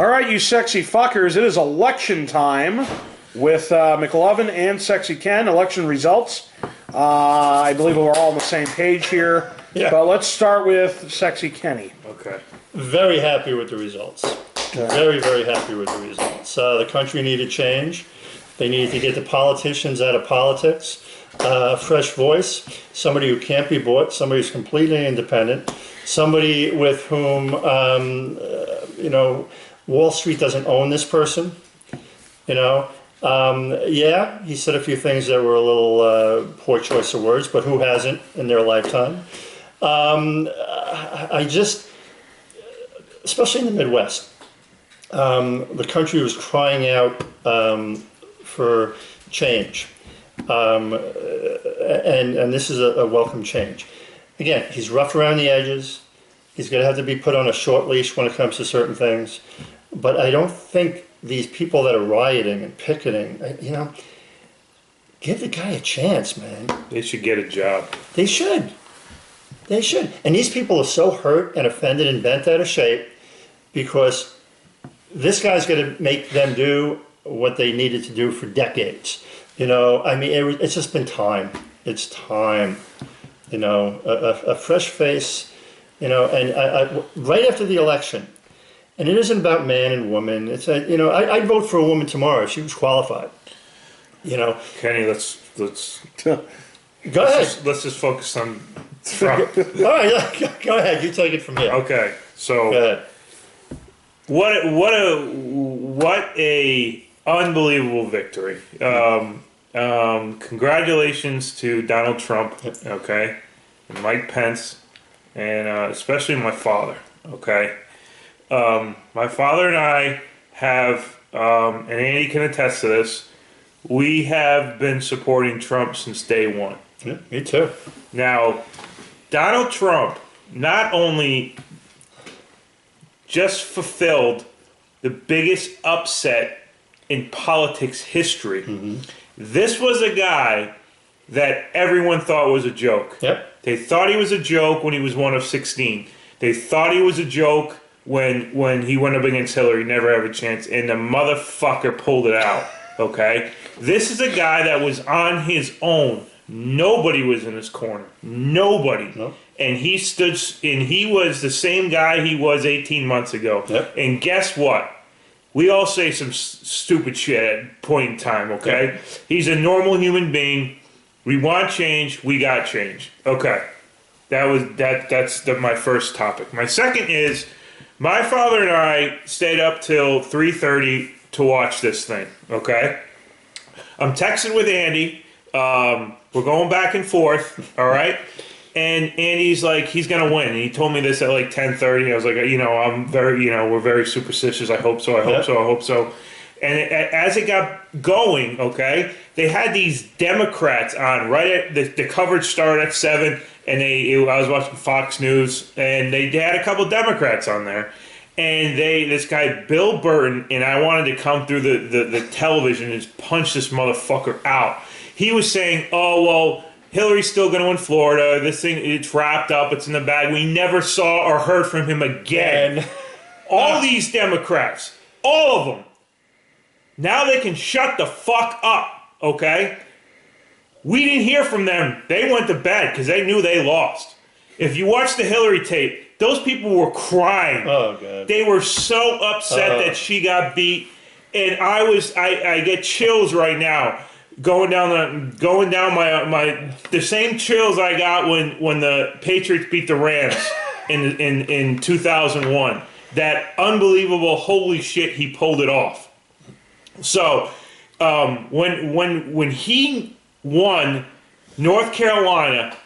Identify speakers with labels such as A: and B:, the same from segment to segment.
A: All right, you sexy fuckers, it is election time with McLovin and Sexy Ken. Election results. I believe we're all on the same page here.
B: Yeah.
A: But let's start with Sexy Kenny.
C: Okay.
B: Very happy with the results. Very, very happy with the results. The country needed change. They needed to get the politicians out of politics. A fresh voice, somebody who can't be bought, somebody who's completely independent, somebody with whom, Wall Street doesn't own this person. Yeah, he said a few things that were a little poor choice of words, but who hasn't in their lifetime? I just, especially in the Midwest, the country was crying out for change. And this is a welcome change. Again, he's rough around the edges. He's going to have to be put on a short leash when it comes to certain things. But I don't think these people that are rioting and picketing, give the guy a chance, man.
C: They should get a job.
B: They should. They should. And these people are so hurt and offended and bent out of shape because this guy's going to make them do what they needed to do for decades. It's just been time. It's time. A fresh face, and I right after the election, and it isn't about man and woman. It's I'd vote for a woman tomorrow if she was qualified.
C: Kenny, let's
B: go ahead.
C: Let's just focus on Trump.
B: All right, go ahead. You take it from here.
C: Okay, so
B: Go ahead.
C: what a unbelievable victory. Congratulations to Donald Trump, okay, and Mike Pence, and especially my father, okay. My father and I have, and Andy can attest to this, we have been supporting Trump since day one.
B: Yeah, me too.
C: Now, Donald Trump not only just fulfilled the biggest upset in politics history. Mm-hmm. This was a guy that everyone thought was a joke.
B: Yep.
C: They thought he was a joke when he was one of 16. They thought he was a joke when he went up against Hillary, never have a chance, and the motherfucker pulled it out, okay? This is a guy that was on his own. Nobody was in his corner. Nobody.
B: No.
C: And he was the same guy he was 18 months ago.
B: Yep.
C: And guess what? We all say some stupid shit at a point in time, okay?
B: Yep.
C: He's a normal human being. We want change. We got change. Okay. That's my first topic. My second is my father and I stayed up till 3:30 to watch this thing, okay? I'm texting with Andy. We're going back and forth, all right? And Andy's like, he's going to win. And he told me this at like 10:30. I was like, I'm very, we're very superstitious. I hope so. I hope so. And as it got going, okay, they had these Democrats on right at the coverage started at 7. And I was watching Fox News, and they had a couple Democrats on there. And this guy, Bill Burton, and I wanted to come through the television and just punch this motherfucker out. He was saying, oh, well, Hillary's still going to win Florida. This thing, it's wrapped up. It's in the bag. We never saw or heard from him again. All these Democrats, all of them, now they can shut the fuck up, okay? We didn't hear from them. They went to bed because they knew they lost. If you watch the Hillary tape, those people were crying.
B: Oh, God.
C: They were so upset that she got beat. And I get chills right now. Going down the same chills I got when the Patriots beat the Rams in 2001. That unbelievable holy shit, he pulled it off. So when he won North Carolina,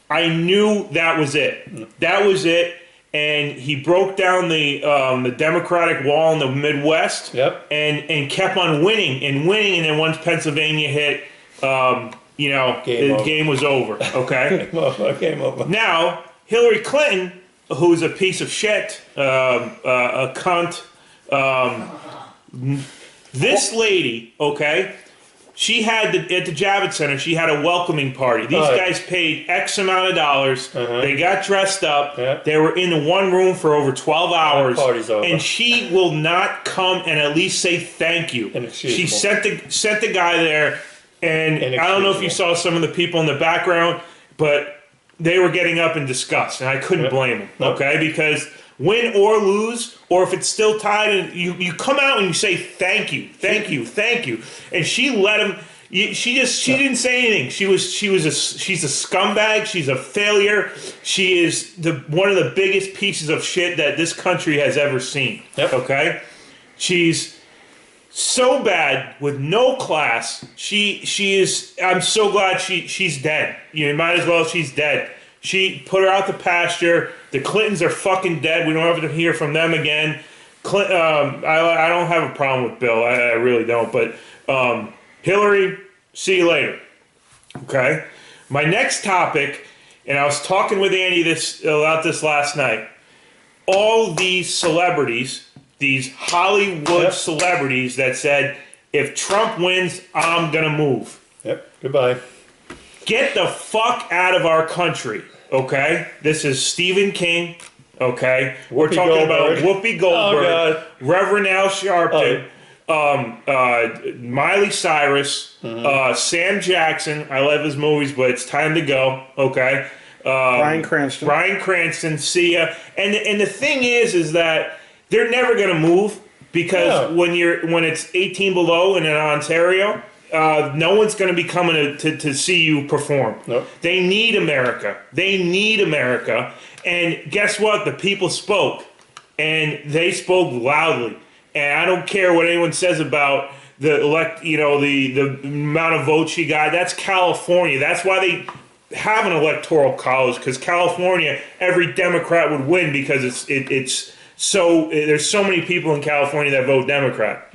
C: I knew that was it. That was it. And he broke down the Democratic wall in the Midwest.
B: Yep.
C: And kept on winning. And then once Pennsylvania hit, the game was over. Okay.
B: Game over.
C: Now Hillary Clinton, who's a piece of shit, a cunt. This lady, okay, She had at the Javits Center. She had a welcoming party. These guys paid X amount of dollars. They got dressed up. They were in the one room for over 12 hours.
B: Party's over.
C: And she will not come and at least say thank you. She sent the guy there, and I don't know if you saw some of the people in the background, but they were getting up in disgust, and I couldn't blame them. Okay, because win or lose, or if it's still tied, and you come out and you say thank you, and she let him. She didn't say anything. She's a scumbag. She's a failure. She is one of the biggest pieces of shit that this country has ever seen. Okay, she's so bad with no class. She is. I'm so glad she's dead. You might as well. She's dead. She put her out to pasture. The Clintons are fucking dead. We don't have to hear from them again. I don't have a problem with Bill. I really don't. But Hillary, see you later. Okay. My next topic, and I was talking with Andy about this last night. All these celebrities, these Hollywood celebrities that said, if Trump wins, I'm gonna move.
B: Goodbye.
C: Get the fuck out of our country, okay? This is Stephen King, okay? We're talking about Whoopi Goldberg, Reverend Al Sharpton, Miley Cyrus, Sam Jackson. I love his movies, but it's time to go, okay?
A: Bryan Cranston,
C: see ya. And the thing is that they're never gonna move because when it's 18 below in Ontario, no one's going to be coming to see you perform. They need America. And guess what? The people spoke, and they spoke loudly. And I don't care what anyone says about the amount of votes she got. That's California. That's why they have an electoral college, because California, every Democrat would win because there's so many people in California that vote Democrat.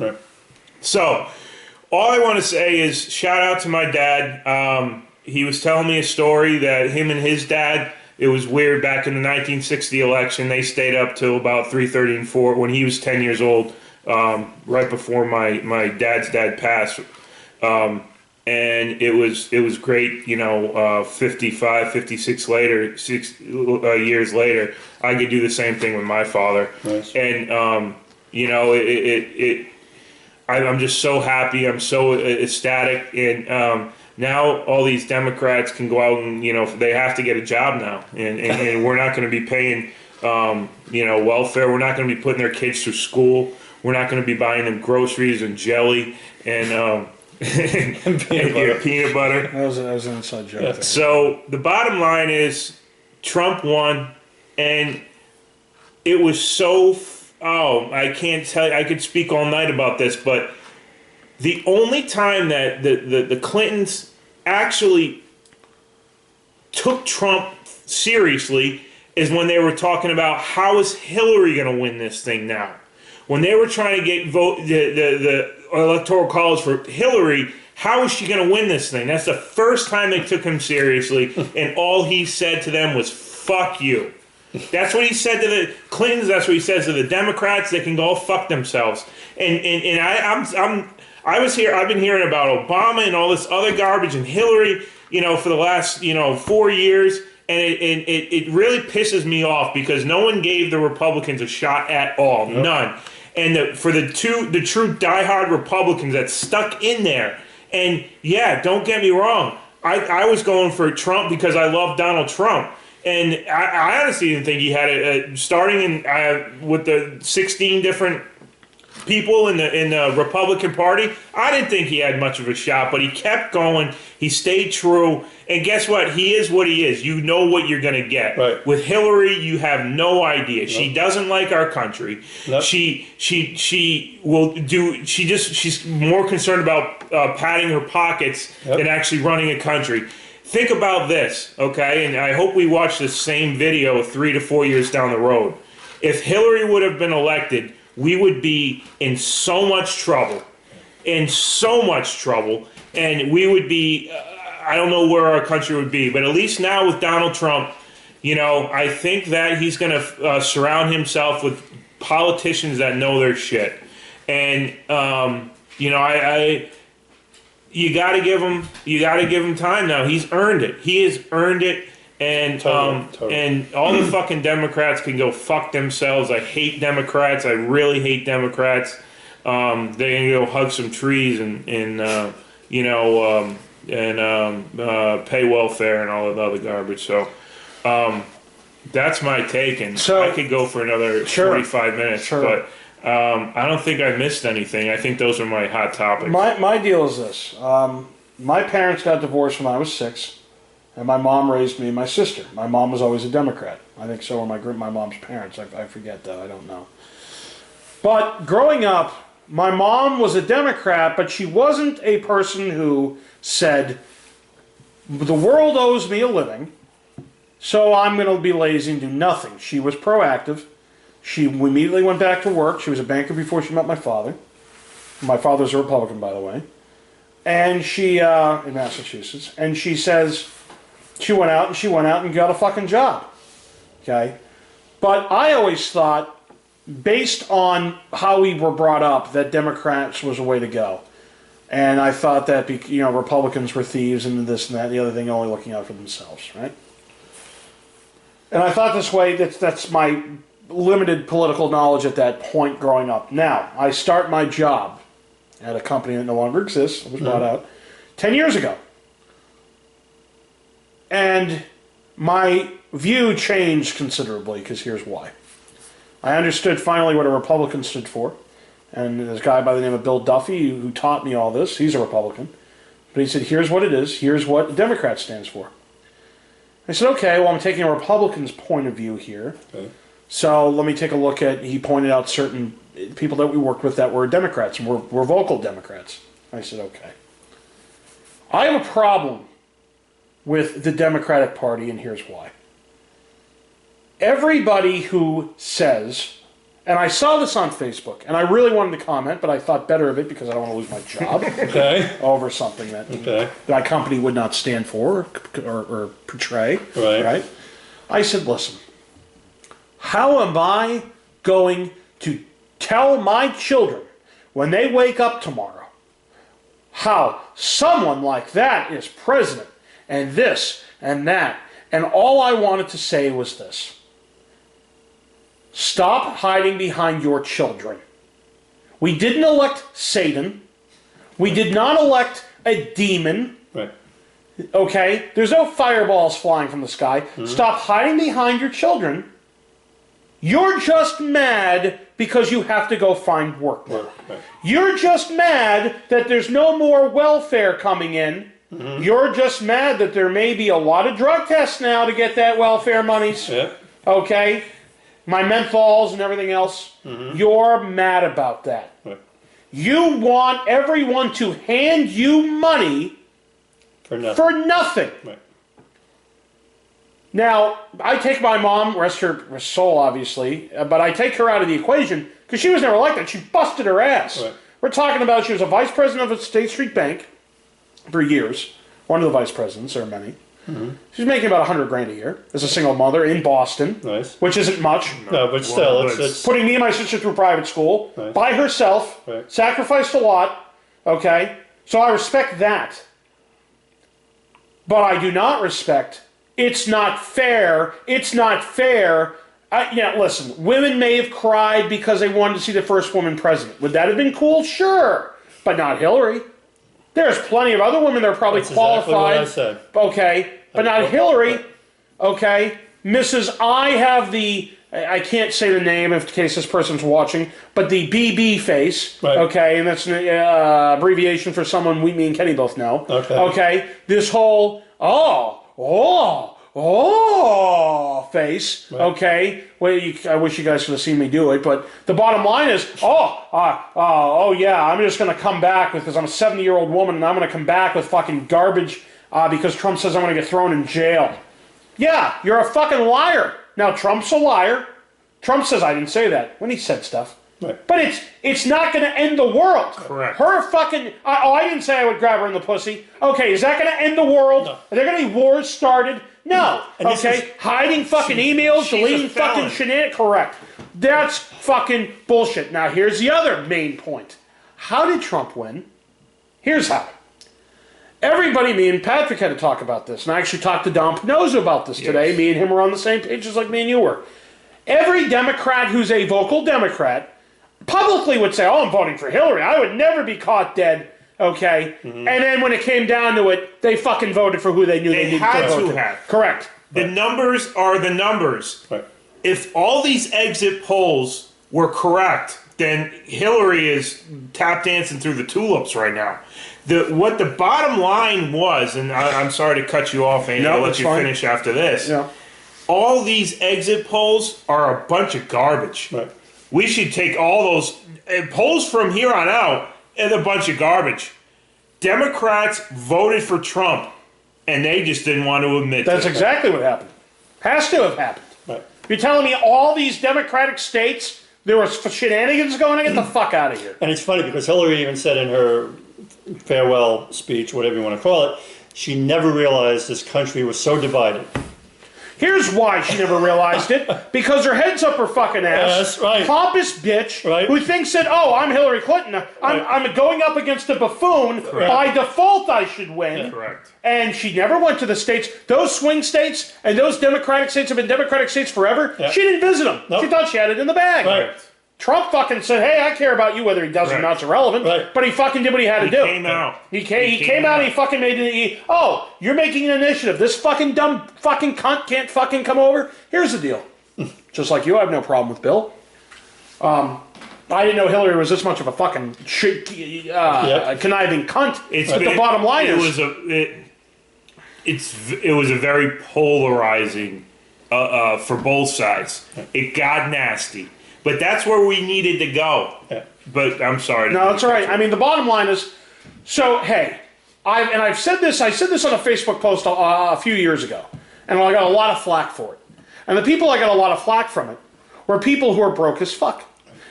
C: So. All I want to say is shout out to my dad. He was telling me a story that him and his dad, it was weird back in the 1960 election. They stayed up till about 3:30 and 4 when he was 10 years old, right before my dad's dad passed. And it was great, 55, 56 later, 6 years later, I could do the same thing with my father.
B: Nice.
C: And, I'm just so happy. I'm so ecstatic. And now all these Democrats can go out and, they have to get a job now. And we're not going to be paying, welfare. We're not going to be putting their kids through school. We're not going to be buying them groceries and jelly and peanut butter.
A: That was an inside joke.
B: Yeah.
C: So the bottom line is Trump won. And it was so... I can't tell you. I could speak all night about this, but the only time that the Clintons actually took Trump seriously is when they were talking about how is Hillary going to win this thing now. When they were trying to get the electoral college for Hillary, how is she going to win this thing? That's the first time they took him seriously, and all he said to them was, "Fuck you." That's what he said to the Clintons. That's what he says to the Democrats. They can go fuck themselves. And I've been hearing about Obama and all this other garbage and Hillary, for the last 4 years, and it really pisses me off because no one gave the Republicans a shot at all, none. And for the true diehard Republicans that stuck in there, and don't get me wrong, I was going for Trump because I love Donald Trump. And I honestly didn't think he had starting with the 16 different people in the Republican Party. I didn't think he had much of a shot, but he kept going. He stayed true. And guess what? He is what he is. You know what you're going to get.
B: Right.
C: With Hillary, you have no idea. Nope. She doesn't like our country.
B: Nope.
C: She will do. She's more concerned about padding her pockets than actually running a country. Think about this, okay? And I hope we watch the same video 3 to 4 years down the road. If Hillary would have been elected, we would be in so much trouble. And we would be, I don't know where our country would be. But at least now with Donald Trump, I think that he's going to surround himself with politicians that know their shit. And, you got to give him time now. He's earned it. He has earned it. And
B: Totally.
C: and all the fucking Democrats can go fuck themselves. I hate Democrats. I really hate Democrats. They can go hug some trees and pay welfare and all of the other garbage. So that's my take. And
A: So-
C: I could go for another
A: Sure.
C: 45 minutes,
A: Sure.
C: but I don't think I missed anything. I think those are my hot topics.
A: My deal is this. My parents got divorced when I was 6, and my mom raised me and my sister. My mom was always a Democrat. I think so were my mom's parents. I forget, though. I don't know. But growing up, my mom was a Democrat, but she wasn't a person who said, the world owes me a living, so I'm going to be lazy and do nothing. She was proactive. She immediately went back to work. She was a banker before she met my father. My father's a Republican, by the way. And she, in Massachusetts, and she says, she went out and got a fucking job. Okay? But I always thought, based on how we were brought up, that Democrats was a way to go. And I thought that, Republicans were thieves and this and that and the other thing, only looking out for themselves, right? And I thought this way, that's my limited political knowledge at that point growing up. Now, I start my job at a company that no longer exists. It was bought out 10 years ago. And my view changed considerably, because here's why. I understood finally what a Republican stood for. And there's a guy by the name of Bill Duffy who taught me all this. He's a Republican. But he said, here's what it is. Here's what a Democrat stands for. I said, okay, well, I'm taking a Republican's point of view here.
B: Okay.
A: So let me take a look at, he pointed out certain people that we worked with that were Democrats, and were vocal Democrats. I said, okay. I have a problem with the Democratic Party, and here's why. Everybody who says, and I saw this on Facebook, and I really wanted to comment, but I thought better of it because I don't want to lose my job
B: Okay.
A: over something that my company would not stand for or portray.
B: Right.
A: I said, listen, how am I going to tell my children when they wake up tomorrow how someone like that is president and this and that? And all I wanted to say was this. Stop hiding behind your children. We didn't elect Satan. We did not elect a demon.
B: Right.
A: Okay? There's no fireballs flying from the sky. Stop hiding behind your children. You're just mad because you have to go find work now.
B: Right.
A: You're just mad that there's no more welfare coming in. You're just mad that there may be a lot of drug tests now to get that welfare monies.
B: Yeah.
A: Okay? My menthols and everything else. You're mad about that.
B: Right.
A: You want everyone to hand you money
B: For nothing.
A: for nothing.
B: Right.
A: Now, I take my mom, rest her soul, obviously, but I take her out of the equation because she was never like that. She busted her ass.
B: Right.
A: We're talking about she was a vice president of a State Street Bank for years. One of the vice presidents, there are many. She's making about $100,000 a year as a single mother in Boston,
B: Nice.
A: which isn't much.
B: No, but still,
C: Well,
B: it's
A: Putting me and my sister through private school
B: Right.
A: by herself,
B: Right.
A: sacrificed a lot. Okay, so I respect that, but I do not respect. It's not fair. It's not fair. Listen, women may have cried because they wanted to see the first woman president. Would that have been cool? Sure. But not Hillary. There's plenty of other women that are probably
B: That's exactly
A: qualified.
B: what I said.
A: Okay. But not Hillary. Okay. Mrs. I have I can't say the name in case this person's watching, but the BB face.
B: Right.
A: Okay. And that's an abbreviation for someone me and Kenny both know.
B: Okay.
A: Okay. This whole, face.
B: Right.
A: Okay. Well, I wish you guys could have seen me do it, but the bottom line is, yeah, I'm just going to come back because I'm a 70-year-old woman and I'm going to come back with fucking garbage because Trump says I'm going to get thrown in jail. Yeah, you're a fucking liar. Now, Trump's a liar. Trump says I didn't say that when he said stuff.
B: Right.
A: But it's not going to end the world.
C: Correct.
A: Her fucking... I didn't say I would grab her in the pussy. Okay, is that going to end the world?
B: No.
A: Are there going to be wars started? No.
B: And this
A: Okay? Hiding fucking emails,
C: she's a
A: deleting fucking
C: felon.
A: shenanigans. Correct. That's fucking bullshit. Now, here's the other main point. How did Trump win? Here's how. everybody, me and Patrick had to talk about this, and I actually talked to Don Pinoza about this today. Me and him were on the same page just like me and you were. Every Democrat who's a vocal Democrat publicly would say, oh, I'm voting for Hillary. I would never be caught dead, okay? And then when it came down to it, they fucking voted for who they knew they needed
C: had
A: to vote
C: to have.
A: Correct.
C: The numbers are the numbers.
B: Right.
C: If all these exit polls were correct, then Hillary is tap dancing through the tulips right now. What the bottom line was, and I'm sorry to cut you off, Andy, I'll let you finish after this.
A: Yeah.
C: All these exit polls are a bunch of garbage.
B: Right.
C: We should take all those polls from here on out and a bunch of garbage. Democrats voted for Trump, and they just didn't want to admit
A: That's
C: it.
A: exactly what happened. Has to have happened.
B: Right.
A: You're telling me all these Democratic states, there was shenanigans going on? Get the fuck out of here.
B: And it's funny because Hillary even said in her farewell speech, whatever you want to call it, she never realized this country was so divided.
A: Here's why she never realized it. Because her head's up her fucking ass.
B: Yes, right.
A: Pompous bitch
B: Right.
A: who thinks that, oh, I'm Hillary Clinton. I'm going up against a buffoon. By default, I should win.
C: Correct.
A: And she never went to the states. Those swing states and those Democratic states have been Democratic states forever.
B: Yeah.
A: She didn't visit them.
B: Nope.
A: She thought she had it in the bag.
B: Right.
A: Trump fucking said, hey, I care about you whether he does or not, it's irrelevant.
B: Right.
A: But he fucking did what he had to do.
C: Came out.
A: He came out and he fucking made it. Oh, you're making an initiative. This fucking dumb fucking cunt can't fucking come over. Here's the deal. Just like you, I have no problem with Bill. I didn't know Hillary was this much of a fucking conniving cunt. But the bottom line is...
C: It was a very polarizing for both sides. It got nasty. But that's where we needed to go.
B: Yeah.
C: But I'm sorry.
A: No, it's all right. I mean, the bottom line is, so, hey, I said this on a Facebook post a few years ago, and I got a lot of flack for it. And the people I got a lot of flack from it were people who are broke as fuck.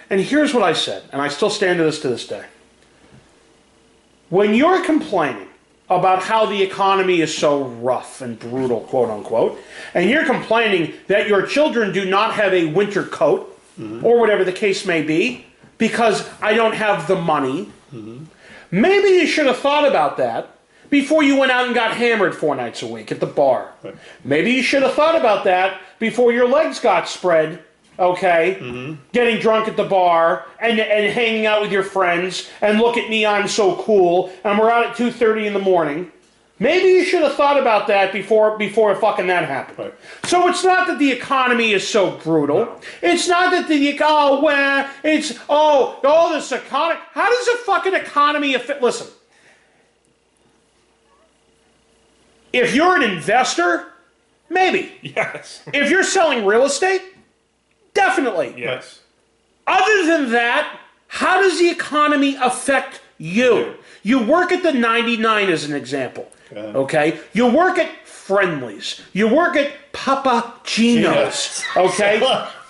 A: And here's what I said, and I still stand to this day. When you're complaining about how the economy is so rough and brutal, quote unquote, and you're complaining that your children do not have a winter coat, or whatever the case may be, because I don't have the money, maybe you should have thought about that before you went out and got hammered 4 nights a week at the bar.
B: Right.
A: Maybe you should have thought about that before your legs got spread, okay, getting drunk at the bar and hanging out with your friends, and look at me, I'm so cool, and we're out at 2:30 in the morning. Maybe you should have thought about that before fucking that happened.
B: Right.
A: So it's not that the economy is so brutal. No. It's not that this economy. How does a fucking economy affect? Listen, if you're an investor, maybe.
C: Yes.
A: If you're selling real estate, definitely.
C: Yes.
A: Other than that, how does the economy affect you? You work at the 99 as an example. Okay? You work at Friendly's. You work at Papa Gino's. Okay?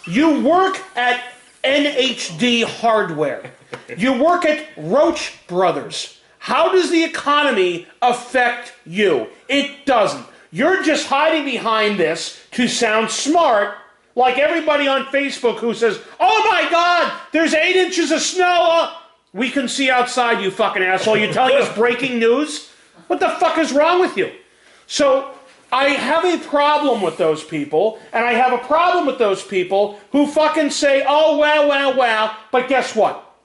A: You work at NHD Hardware. You work at Roach Brothers. How does the economy affect you? It doesn't. You're just hiding behind this to sound smart, like everybody on Facebook who says, oh my God, there's 8 inches of snow. We can see outside, you fucking asshole. You're telling us breaking news? What the fuck is wrong with you? So I have a problem with those people, and I have a problem with those people who fucking say, oh, well, but guess what?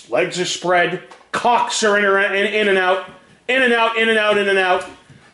A: Legs are spread, cocks are in and out,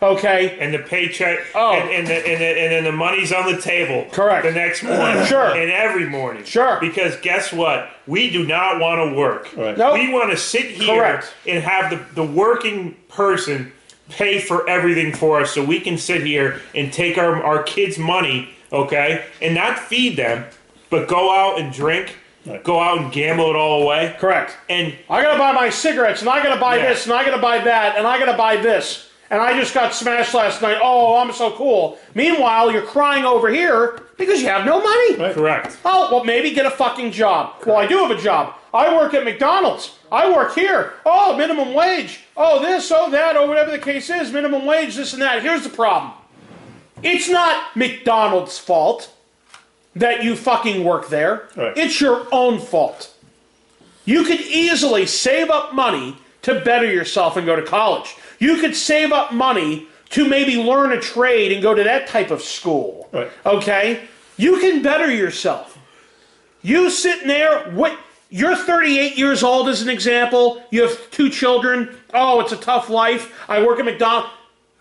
A: okay?
C: And the paycheck, and then the money's on the table.
A: Correct.
C: The next morning.
A: Sure.
C: And every morning.
A: Sure.
C: Because guess what? We do not want to work.
B: Right.
A: Nope.
C: We want to sit here and have the working person pay for everything for us so we can sit here and take our kids' money, okay, and not feed them, but go out and drink, go out and gamble it all away.
A: Correct.
C: And
A: I gotta buy my cigarettes, and I gotta buy this, and I gotta buy that, and I gotta buy this. And I just got smashed last night. Oh, I'm so cool. Meanwhile, you're crying over here because you have no money.
C: Right. Correct.
A: Oh, well, maybe get a fucking job. Well, I do have a job. I work at McDonald's. I work here. Oh, minimum wage. Oh, this, oh, that, or whatever the case is. Minimum wage, this and that. Here's the problem. It's not McDonald's fault that you fucking work there.
B: Right.
A: It's your own fault. You could easily save up money to better yourself and go to college. You could save up money to maybe learn a trade and go to that type of school.
B: Right.
A: Okay? You can better yourself. You sitting there, you're 38 years old as an example. You have 2 children. Oh, it's a tough life. I work at McDonald's.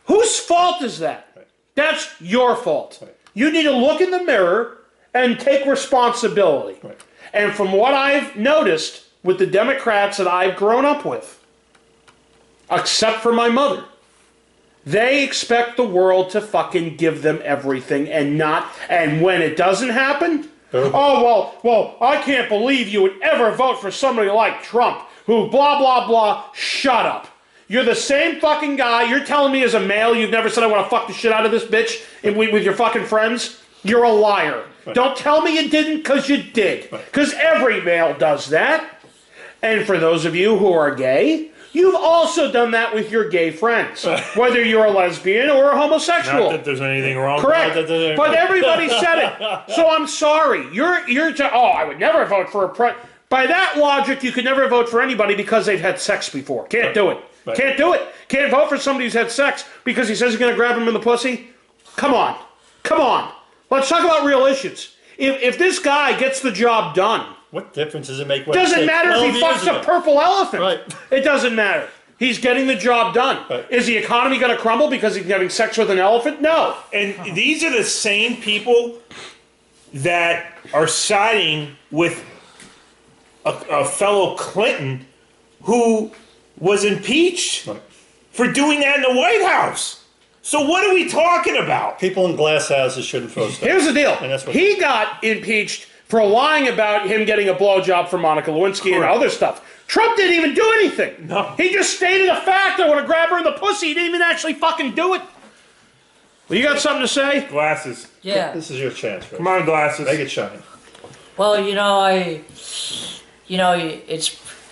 A: Whose fault is that?
B: Right.
A: That's your fault.
B: Right.
A: You need to look in the mirror and take responsibility.
B: Right.
A: And from what I've noticed with the Democrats that I've grown up with, except for my mother, they expect the world to fucking give them everything and when it doesn't happen, well, I can't believe you would ever vote for somebody like Trump who blah, blah, blah. Shut up. You're the same fucking guy. You're telling me as a male you've never said I want to fuck the shit out of this bitch with your fucking friends? You're a liar. Right. Don't tell me you didn't, because you did. Because every male does that. And for those of you who are gay, you've also done that with your gay friends, whether you're a lesbian or a homosexual.
C: Not that there's anything wrong.
A: Correct. But everybody said it. So I'm sorry. I would never vote for a By that logic, you could never vote for anybody because they've had sex before. Can't do it.
B: Right.
A: Can't do it. Can't vote for somebody who's had sex because he says he's going to grab him in the pussy. Come on. Come on. Let's talk about real issues. If this guy gets the job done,
B: what difference does it make?
A: Doesn't matter if he fucks a purple elephant.
B: Right.
A: It doesn't matter. He's getting the job done.
B: Right.
A: Is the economy going to crumble because he's having sex with an elephant? No.
C: And these are the same people that are siding with a fellow Clinton who was impeached for doing that in the White House. So what are we talking about?
B: People in glass houses shouldn't throw stuff.
A: Here's the deal.
B: And that's what
A: he got impeached for lying about him getting a blowjob from Monica Lewinsky and other stuff. Trump didn't even do anything.
C: No.
A: He just stated a fact. I want to grab her in the pussy. He didn't even actually fucking do it. Well, you got something to say?
C: Glasses.
D: Yeah.
B: This is your chance, Rich.
C: Come on, glasses.
B: Make it shine.
D: Well, it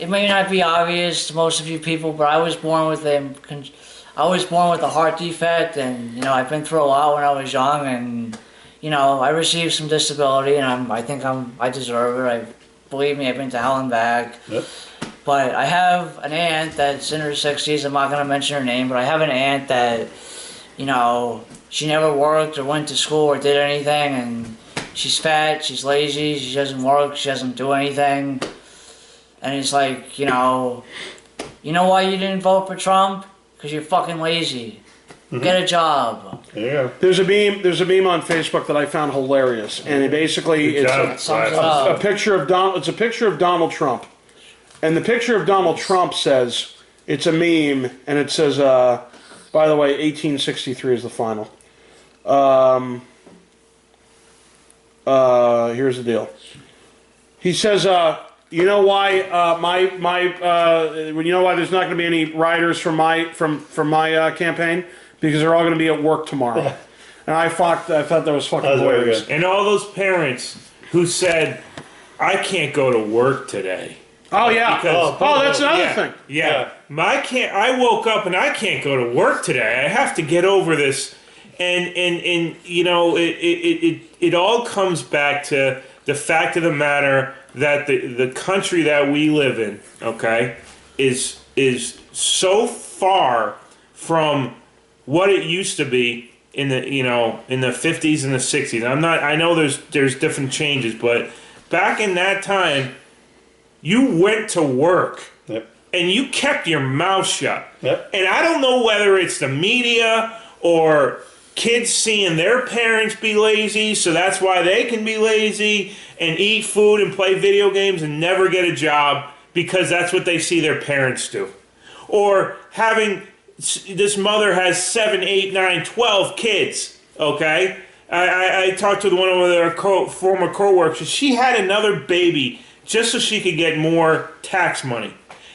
D: may not be obvious to most of you people, but I was born with a heart defect, and I've been through a lot when I was young, and I received some disability, and I think I deserve it. Believe me, I've been to hell and back.
B: Yep.
D: But I have an aunt that's in her 60s. I'm not going to mention her name, but I have an aunt that, she never worked or went to school or did anything, and she's fat, she's lazy, she doesn't work, she doesn't do anything. And it's like, you know why you didn't vote for Trump? Because you're fucking lazy. Mm-hmm. Get a job.
B: Yeah.
A: There's a meme on Facebook that I found hilarious, and it basically it's a picture of It's a picture of Donald Trump, and the picture of Donald Trump says it's a meme, and it says, by the way, 1863 is the final. Here's the deal. He says, you know why you know why there's not going to be any riders from my campaign? Because they're all going to be at work tomorrow. And I thought that was fucking hilarious.
C: And all those parents who said, I can't go to work today.
A: Oh yeah.
C: Because,
A: that's another thing.
C: Yeah. I woke up and I can't go to work today. I have to get over this. And it all comes back to the fact of the matter that the country that we live in, okay, is so far from what it used to be in the 50s and the 60s. I know there's different changes, but back in that time, you went to work.
B: Yep.
C: And you kept your mouth shut.
B: Yep.
C: And I don't know whether it's the media or kids seeing their parents be lazy, so that's why they can be lazy and eat food and play video games and never get a job because that's what they see their parents do. Or having this mother has 7, 8, 9, 12 kids, okay? I talked to one of their former co-workers. She had another baby just so she could get more tax money.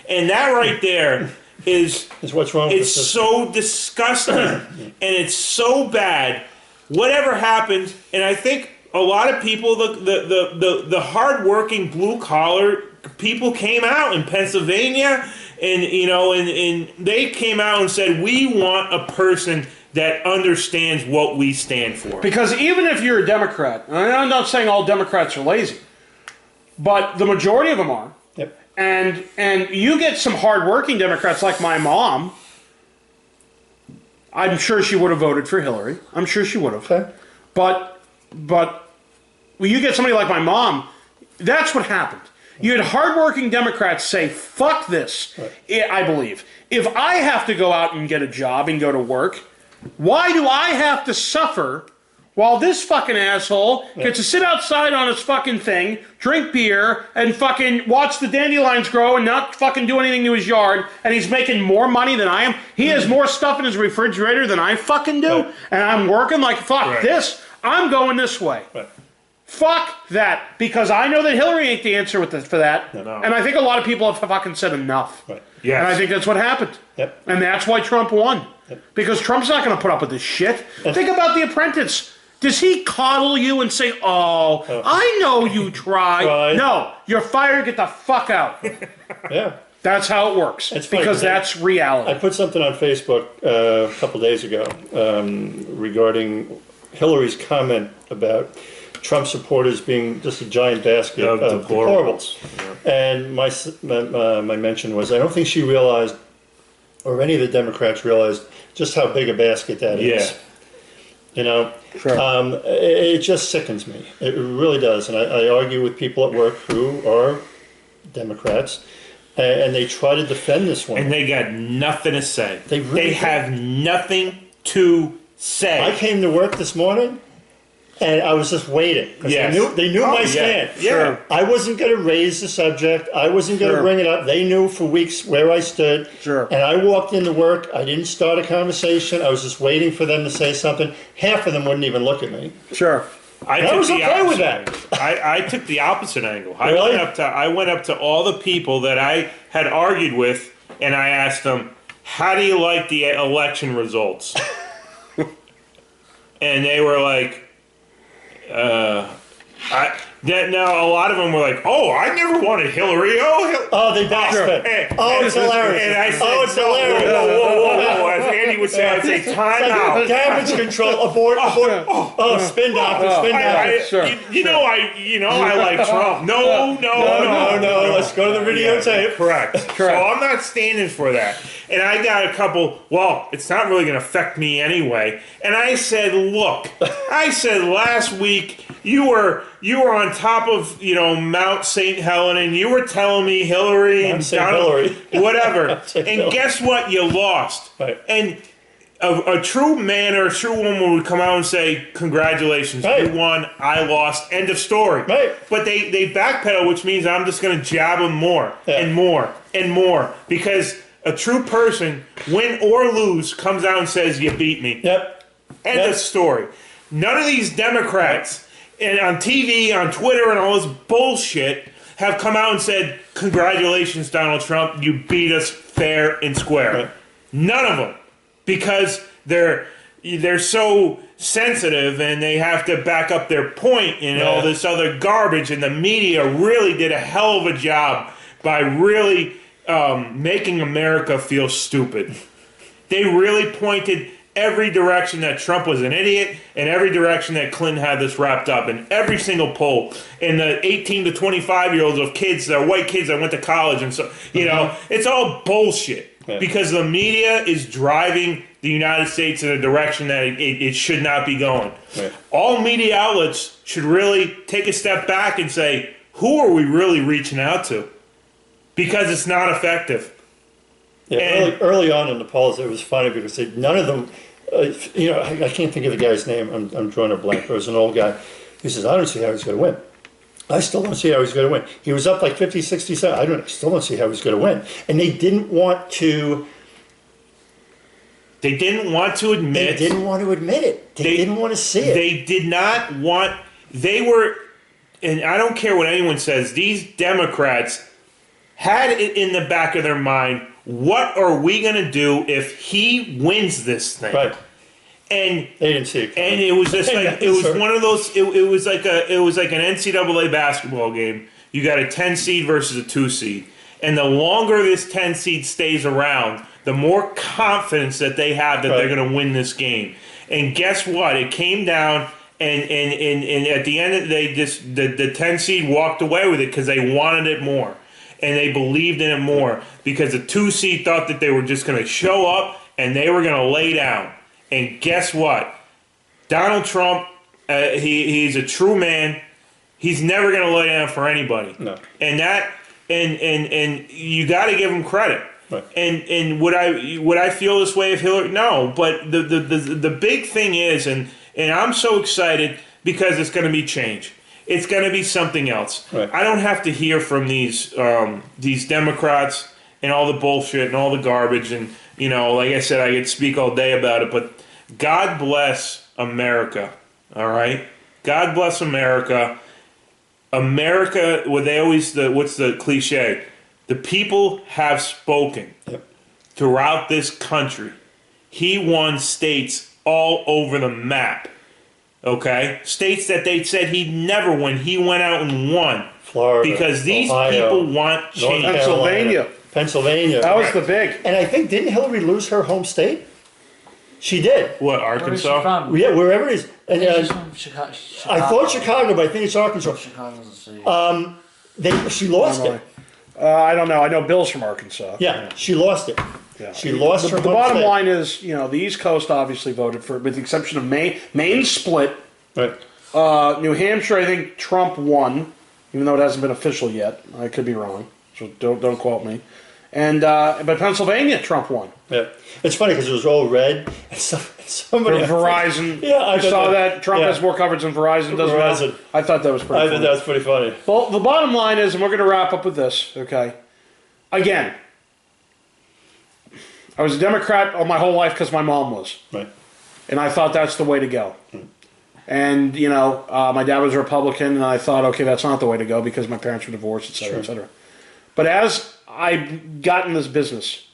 C: And that right there is
B: what's wrong with
C: it's so disgusting and it's so bad. Whatever happens, and I think a lot of people, the hard-working blue-collar people came out in Pennsylvania, and and they came out and said, we want a person that understands what we stand for.
A: Because even if you're a Democrat, and I'm not saying all Democrats are lazy, but the majority of them are.
B: Yep.
A: And you get some hardworking Democrats like my mom. I'm sure she would have voted for Hillary. I'm sure she would have.
B: Okay.
A: But when you get somebody like my mom, that's what happened. You had hardworking Democrats say, fuck this, I believe. If I have to go out and get a job and go to work, why do I have to suffer while this fucking asshole gets to sit outside on his fucking thing, drink beer, and fucking watch the dandelions grow and not fucking do anything to his yard, and he's making more money than I am? He has more stuff in his refrigerator than I fucking do, and I'm working like, fuck this, I'm going this way. Fuck that, because I know that Hillary ain't the answer for that, and I think a lot of people have fucking said enough.
C: Yes.
A: And I think that's what happened. And that's why Trump won. Because Trump's not going to put up with this shit. Think about The Apprentice. Does he coddle you and say, oh, I know you tried. No, you're fired, get the fuck out. That's how it works.
B: It's funny,
A: because that's reality.
B: I put something on Facebook a couple days ago regarding Hillary's comment about Trump supporters being just a giant basket of deplorables. And my mention was, I don't think she realized, or any of the Democrats realized, just how big a basket that is. You know, it just sickens me. It really does. And I argue with people at work who are Democrats, and they try to defend this one.
C: And they got nothing to say.
B: They
C: have nothing to say.
B: I came to work this morning, and I was just waiting. They knew my stand. I wasn't going to raise the subject. I wasn't going to bring it up. They knew for weeks where I stood. And I walked into work. I didn't start a conversation. I was just waiting for them to say something. Half of them wouldn't even look at me.
C: I
B: was okay with that.
C: I took the opposite angle.
B: Really?
C: I went up to all the people that I had argued with, and I asked them, how do you like the election results? And they were like, now a lot of them were like, "Oh, I never wanted Hillary."
B: They backspin. It's hilarious.
C: And I said,
B: it's hilarious.
C: Whoa. As Andy would say, I'd say, time out.
B: Damage control. Abort. Spin doctor.
C: You know, I like Trump. No.
B: Let's go to the videotape.
C: Correct. So I'm not standing for that. And I got a couple, well, it's not really going to affect me anyway. And I said, look, last week you were on top of, Mount St. Helen, and you were telling me Hillary and Donald, whatever. And guess what? You lost. And a true man or a true woman would come out and say, congratulations, you won, I lost, end of story. But they backpedal, which means I'm just going to jab them more and more and more, because a true person, win or lose, comes out and says, you beat me. End of story. None of these Democrats and on TV, on Twitter, and all this bullshit have come out and said, congratulations, Donald Trump, you beat us fair and square. None of them. Because they're so sensitive and they have to back up their point and all this other garbage, and the media really did a hell of a job by really making America feel stupid. They really pointed every direction that Trump was an idiot, and every direction that Clinton had this wrapped up, in every single poll, in the 18 to 25-year-olds of kids, that are white kids that went to college, and so, it's all bullshit. Because the media is driving the United States in a direction that it should not be going. All media outlets should really take a step back and say, who are we really reaching out to? Because it's not effective.
B: Early on in the polls, it was funny because none of them, I can't think of the guy's name. I'm drawing a blank. There was an old guy. He says, I don't see how he's going to win. I still don't see how he's going to win. He was up like 50, 67. I still don't see how he's going to win. And they didn't want to.
C: They didn't want to admit.
B: They didn't want to admit it. They didn't want to see it.
C: They did not want. They were, and I don't care what anyone says. These Democrats had it in the back of their mind. What are we going to do if he wins this thing? And
B: they didn't see it.
C: And it was just like it was one of those. It was like an NCAA basketball game. You got a 10 seed versus a 2 seed, and the longer this 10 seed stays around, the more confidence that they have that they're going to win this game. And guess what? It came down, and at the end, they just the 10 seed walked away with it because they wanted it more. and they believed in it more because the 2C thought that they were just going to show up and they were going to lay down. And guess what? Donald Trump, he's a true man. He's never going to lay down for anybody.
B: No.
C: And you got to give him credit.
B: Right.
C: And would I feel this way if Hillary? No. But the big thing is, and I'm so excited because it's going to be change. It's going to be something else.
B: Right.
C: I don't have to hear from these Democrats and all the bullshit and all the garbage. And, like I said, I could speak all day about it. But God bless America, all right? God bless America. America, what's the cliche? The people have spoken throughout this country. He won states all over the map. Okay? States that they said he'd never win. He went out and won.
B: Florida,
C: because these
B: Ohio,
C: people want change.
B: Pennsylvania.
A: That was the big.
B: And I think, didn't Hillary lose her home state? She did.
C: What,
D: Where is she
C: Arkansas?
D: from?
B: Yeah, wherever it is. And
D: She's from Chicago.
B: I thought Chicago, but I think it's Arkansas.
D: Chicago's the city.
B: She lost it.
A: I don't know. I know Bill's from Arkansas.
B: Yeah, she lost it.
A: Yeah.
B: She lost her
A: The
B: home
A: bottom
B: state.
A: line is, the East Coast obviously voted for it, with the exception of Maine. Maine split.
B: Right.
A: New Hampshire, I think Trump won, even though it hasn't been official yet. I could be wrong, so don't quote me. And but Pennsylvania, Trump won.
B: Yeah. It's funny because it was all red. And somebody.
A: Verizon.
B: Yeah, I
A: I
B: thought
A: saw
B: that-
A: that. Trump
B: yeah.
A: has more coverage than Verizon does.
B: Verizon.
A: Now. I thought that was pretty
B: I
A: funny.
B: thought that was pretty funny.
A: Well, the bottom line is, and we're going to wrap up with this, okay? Again, I was a Democrat all my whole life because my mom was.
B: Right.
A: And I thought that's the way to go. And, my dad was a Republican, and I thought, okay, that's not the way to go because my parents were divorced, et cetera, et cetera. But as I've gotten this business,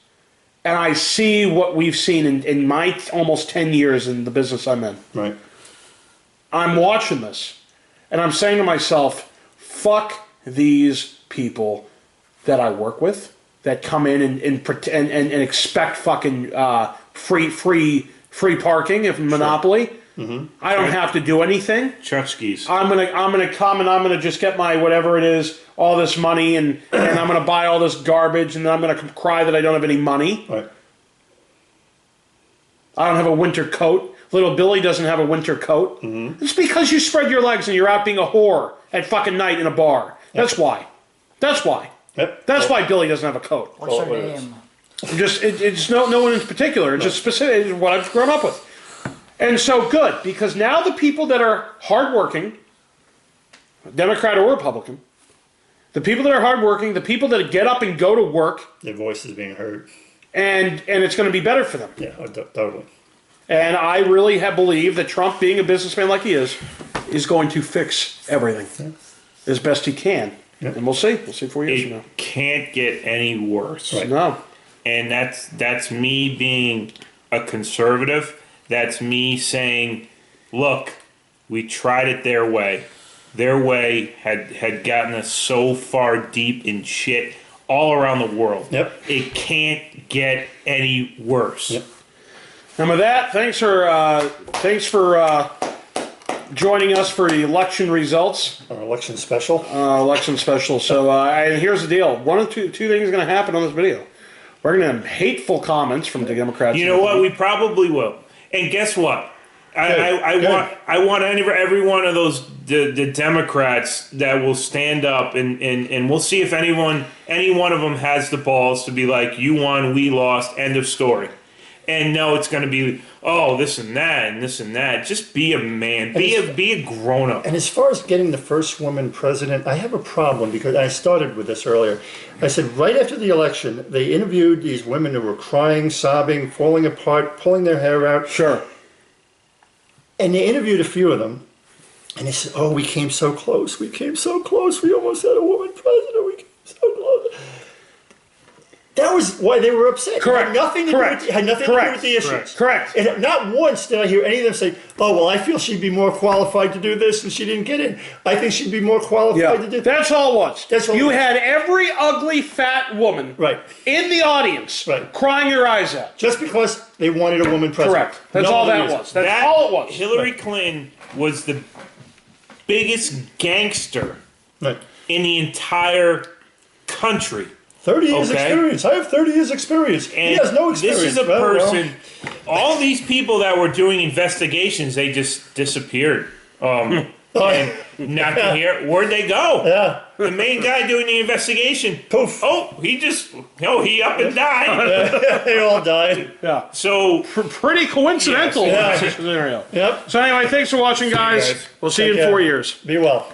A: and I see what we've seen in my almost 10 years in the business I'm in,
B: Right.
A: I'm watching this, and I'm saying to myself, fuck these people that I work with that come in and expect fucking free parking if monopoly. Mm-hmm. I don't have to do anything.
C: Chutskis.
A: I'm gonna come and I'm gonna just get my whatever it is, all this money, and I'm gonna buy all this garbage, and then I'm gonna cry that I don't have any money.
B: Right.
A: I don't have a winter coat. Little Billy doesn't have a winter coat. Mm-hmm. It's because you spread your legs and you're out being a whore at fucking night in a bar. That's why. That's why.
B: Yep.
A: That's why Billy doesn't have a coat.
D: What's her
B: what it is.
D: name?
A: It's no one in particular. It's just specific. It's what I've grown up with. And so good, because now the people that are hardworking, Democrat or Republican, the people that are hardworking, the people that get up and go to work,
B: Their voice is being heard.
A: and it's going to be better for them.
B: Yeah, totally.
A: And I really have believed that Trump, being a businessman like he is going to fix everything as best he can.
B: Yeah.
A: And we'll see. We'll see 4 years from now.
C: It can't get any worse.
B: Right.
A: No.
C: And that's me being a conservative. That's me saying, look, we tried it their way. Their way had gotten us so far deep in shit all around the world.
B: Yep.
C: It can't get any worse.
B: Yep.
A: And with that, thanks for joining us for the election results,
B: Our election special.
A: election special. So, and here's the deal: one of two things are going to happen on this video. We're going to have hateful comments from the Democrats.
C: You know what? We probably will. And guess what? I want every one of those the Democrats that will stand up and we'll see if any one of them has the balls to be like, you won, we lost, end of story. And no, it's going to be this and that and this and that. Just be a man. Be a grown up.
B: And as far as getting the first woman president, I have a problem because I started with this earlier. I said right after the election, they interviewed these women who were crying, sobbing, falling apart, pulling their hair out.
A: Sure.
B: And they interviewed a few of them, and they said, "Oh, we came so close. We came so close. We almost had a woman president. We came so close." That was why they were upset.
A: Correct.
B: It had nothing to
A: Correct.
B: do with, had nothing to do
A: Correct.
B: with the issues.
A: Correct.
B: And not once did I hear any of them say, "Oh, well, I feel she'd be more qualified to do this, and she didn't get in. I think she'd be more qualified to do."
A: That's all it was.
B: That's all it
A: you
B: was.
A: had every ugly fat woman
B: Right.
A: in the audience
B: Right.
A: crying your eyes out.
B: Just because they wanted a woman president.
A: Correct. That's
B: No
A: all
B: other
A: that
B: reason.
A: was. That's all it was.
C: Hillary Clinton was the biggest gangster
B: Right.
C: in the entire country.
B: 30 years
C: Okay.
B: experience. I have 30 years experience.
C: And
B: He has no experience.
C: this is a
B: Well,
C: person. All these people that were doing investigations, they just disappeared. And not to hear. Where'd they go?
B: Yeah.
C: The main guy doing the investigation.
B: Poof.
C: Oh, he up and died.
B: They all died.
A: Yeah.
C: So
A: Pretty coincidental
B: Yes.
A: scenario.
B: Yep.
A: So anyway, thanks for watching, guys.
C: guys.
A: We'll see you
B: Take
A: in
B: care.
A: 4 years.
B: Be well.